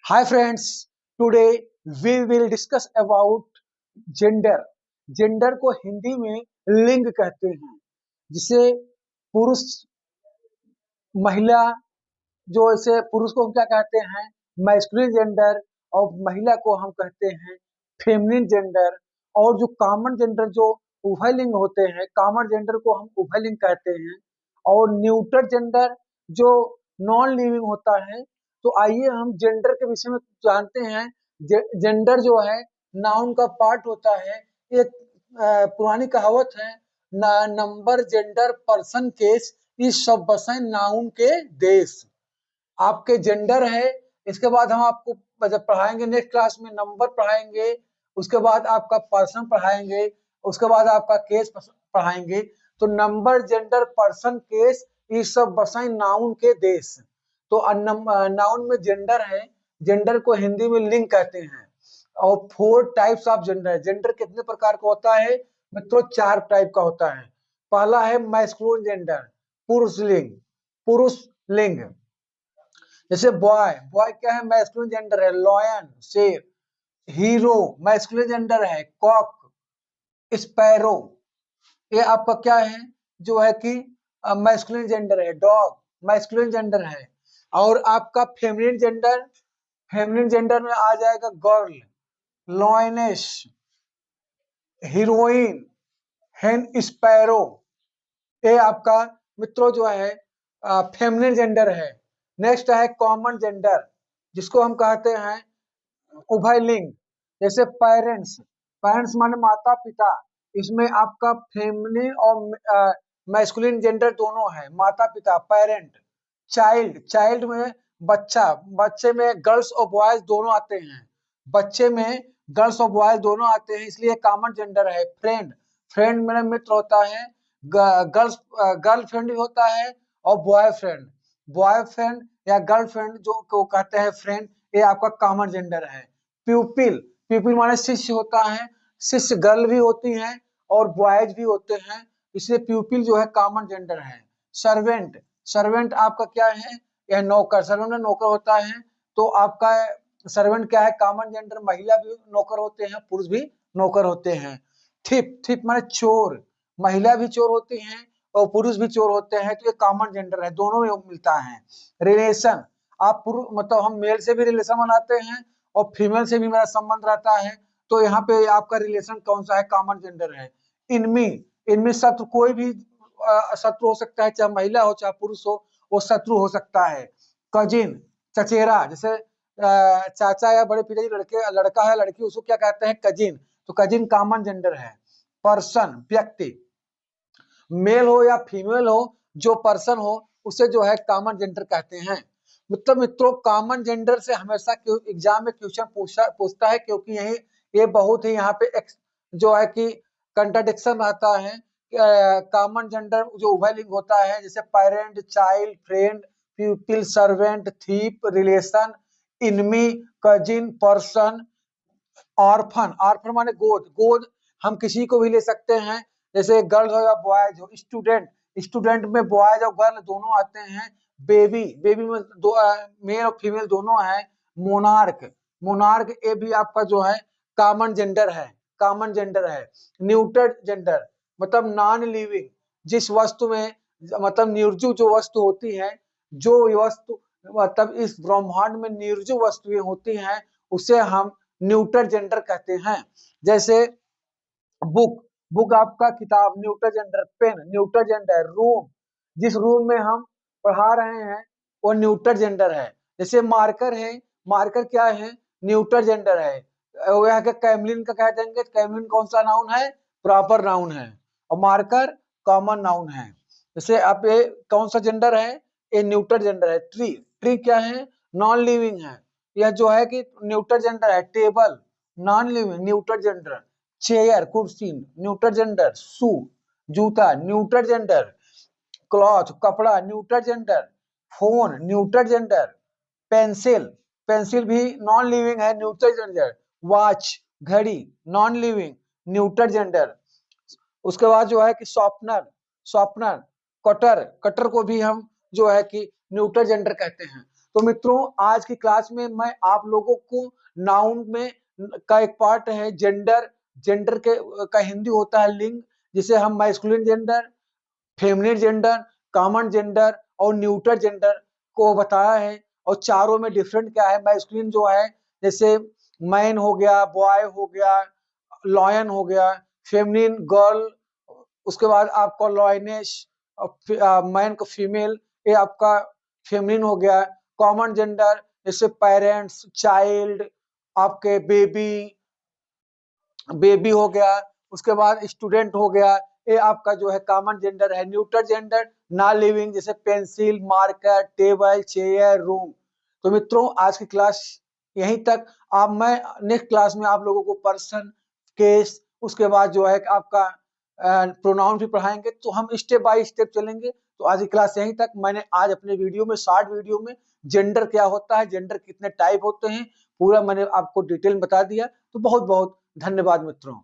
Hi friends, today we will discuss about gender. Gender को हिंदी में लिंग कहते हैं, जिसे पुरुष, महिला, जो इसे पुरुष को हम क्या कहते हैं मैस्कुलिन जेंडर, और महिला को हम कहते हैं फेमिनिन जेंडर। और जो कॉमन जेंडर जो उभयलिंग होते हैं, कॉमन जेंडर को हम उभयलिंग कहते हैं। और न्यूटर जेंडर जो नॉन लिविंग होता है। तो आइए हम जेंडर के विषय में जानते हैं। जेंडर जो है नाउन का पार्ट होता है। एक पुरानी कहावत है, नंबर जेंडर पर्सन केस इस सब बसें नाउन के देश। आपके जेंडर है, इसके बाद हम आपको जब पढ़ाएंगे नेक्स्ट क्लास में नंबर पढ़ाएंगे, उसके बाद आपका पर्सन पढ़ाएंगे, उसके बाद आपका केस पढ़ाएंगे। तो नंबर जेंडर पर्सन केस ये सब बसाई नाउन के देश। तो नाउन में जेंडर है, जेंडर को हिंदी में लिंग कहते हैं। और 4 टाइप्स ऑफ जेंडर है। जेंडर कितने प्रकार का होता है मित्रों? 4 टाइप का होता है। पहला है मैस्कुलिन जेंडर, पुरुष लिंग। पुरुष लिंग जैसे बॉय, बॉय क्या है? मैस्कुलिन जेंडर है, लॉयन शेर। हीरो मैस्कुलिन जेंडर है, कॉक स्पैरो। ये आपका क्या है जो है कि मैस्कुलिन जेंडर है, डॉग मैस्कुलिन जेंडर है। और आपका फेमिनिन जेंडर, फेमिनिन जेंडर में आ जाएगा गर्ल, लॉयनेस, हीरोइन, हेन स्पैरो। ये आपका मित्रों जो है फेमिनिन जेंडर है। नेक्स्ट है कॉमन जेंडर, जिसको हम कहते हैं उभयलिंग। जैसे पेरेंट्स, पेरेंट्स माने माता पिता। इसमें आपका फेमिनिन और मैस्कुलिन जेंडर दोनों है, माता पिता पेरेंट। चाइल्ड, चाइल्ड में बच्चा, बच्चे में गर्ल्स और बॉयज दोनों आते हैं। बच्चे में गर्ल्स और बॉयज दोनों आते हैं, इसलिए कॉमन जेंडर है। फ्रेंड, फ्रेंड मेरा मित्र होता है, गर्ल्स गर्लफ्रेंड भी होता है, और बॉयफ्रेंड, बॉयफ्रेंड या गर्लफ्रेंड जो को कहते हैं फ्रेंड। ये आपका कॉमन जेंडर है। प्यूपिल, प्यूपिल माने शिष्य होता है। शिष्य गर्ल भी होती हैं और बॉयज भी होते हैं, इसलिए प्यूपिल जो है कॉमन जेंडर है। सर्वेंट, सर्वेंट आपका क्या है? यह नौकर, सर्वेंट में नौकर होता है। तो आपका सर्वेंट क्या है? Common gender. महिला भी नौकर होते हैं, पुरुष भी नौकर होते हैं। थिप, थिप माने चोर, महिला भी चोर होती हैं और पुरुष भी चोर होते हैं। तो ये कॉमन जेंडर है, दोनों में मिलता है। रिलेशन, आप पुरुष मतलब हम मेल से भी रिलेशन बनाते हैं और फीमेल से भी मेरा संबंध रहता है। तो यहाँ पे आपका रिलेशन कौन सा है? कॉमन जेंडर है। इनमी, इनमी शत्रु, कोई भी शत्रु हो सकता है, चाहे महिला हो चाहे पुरुष हो, वो शत्रु हो सकता है। कजिन, चचेरा, जैसे चाचा या बड़े पिताजी लड़के, लड़का है लड़की, उसको क्या कहते हैं? कजिन। तो कजिन कॉमन जेंडर है। पर्सन व्यक्ति, मेल हो या फीमेल हो, जो पर्सन हो उसे जो है कॉमन जेंडर कहते हैं। मतलब मित्रों कॉमन जेंडर से हमेशा एग्जाम में क्वेश्चन पूछता है, क्योंकि यही ये बहुत ही यहाँ पे जो है कि कंट्राडिक्शन आता है। कॉमन जेंडर जो उभयलिंग होता है, जैसे parent, child, friend, प्यूपिल, servant, thief, relation, enemy, cousin, person. Orphan, orphan माने गोद, गोद हम किसी को भी ले सकते हैं, जैसे गर्ल हो या बॉयज हो। स्टूडेंट, स्टूडेंट में बॉयज और गर्ल दोनों आते हैं। बेबी, बेबी में दो मेल और फीमेल दोनों है। मोनार्क, मोनार्क ये भी आपका जो है कॉमन जेंडर है, कॉमन जेंडर है। न्यूटर जेंडर मतलब नॉन लिविंग, जिस वस्तु में मतलब निर्जीव जो वस्तु होती है, जो वस्तु मतलब इस ब्रह्मांड में निर्जीव वस्तुएं होती हैं, उसे हम न्यूटर जेंडर कहते हैं। जैसे बुक, बुक आपका किताब neuter gender. Pen neuter gender. Room, जिस रूम में हम पढ़ा रहे हैं वो न्यूटर जेंडर है। जैसे मार्कर है, मार्कर क्या है? न्यूटर जेंडर है। वह कैमलिन का कह देंगे, कैमलिन कौन सा नाउन है? प्रॉपर नाउन है। और मार्कर कॉमन नाउन है। जैसे आप ये कौन सा जेंडर है? ये न्यूटर जेंडर है। ट्री, ट्री क्या है? नॉन लिविंग है। यह जो है कि न्यूटर जेंडर है। Table non living, neuter gender. Chair कुर्सी न्यूटर जेंडर। शू जूता न्यूटर जेंडर। क्लॉथ कपड़ा neuter gender. Phone neuter gender. Pencil, pencil भी नॉन लिविंग है, न्यूटर जेंडर। वॉच घड़ी नॉन लिविंग, न्यूटर जेंडर। उसके बाद जो है कि शॉर्पनर, शॉर्पनर। कटर, कटर को भी हम जो है कि न्यूटर जेंडर कहते हैं। तो मित्रों आज की क्लास में मैं आप लोगों को नाउन में का एक पार्ट है जेंडर, जेंडर के का हिंदी होता है लिंग, जिसे हम masculine gender, feminine gender, common gender और न्यूट्रल जेंडर को बताया है। और चारों में डिफरेंट क्या है, मैस्कुलिन जो है जैसे मैन हो गया, बॉय हो गया, लॉयन हो गया, फेमिनिन गर्ल, उसके बाद आपका लॉयनेस, मैन को फीमेल, ये आपका फेमिनिन हो गया। कॉमन जेंडर जैसे पेरेंट्स, चाइल्ड, आपके बेबी, बेबी हो गया, उसके बाद स्टूडेंट हो गया, ये आपका जो है कॉमन जेंडर है। न्यूट्रल जेंडर नॉन लिविंग जैसे pencil, marker, table, chair, room. तो मित्रों आज की क्लास यहीं तक। अब मैं नेक्स्ट क्लास में आप लोगों को पर्सन, केस, उसके बाद जो है आपका प्रोनाउन भी पढ़ाएंगे, तो हम स्टेप बाय स्टेप चलेंगे। तो आज की क्लास यहीं तक। मैंने आज अपने वीडियो में, शॉर्ट वीडियो में, जेंडर क्या होता है, जेंडर कितने टाइप होते हैं, पूरा मैंने आपको डिटेल बता दिया। तो बहुत बहुत धन्यवाद मित्रों।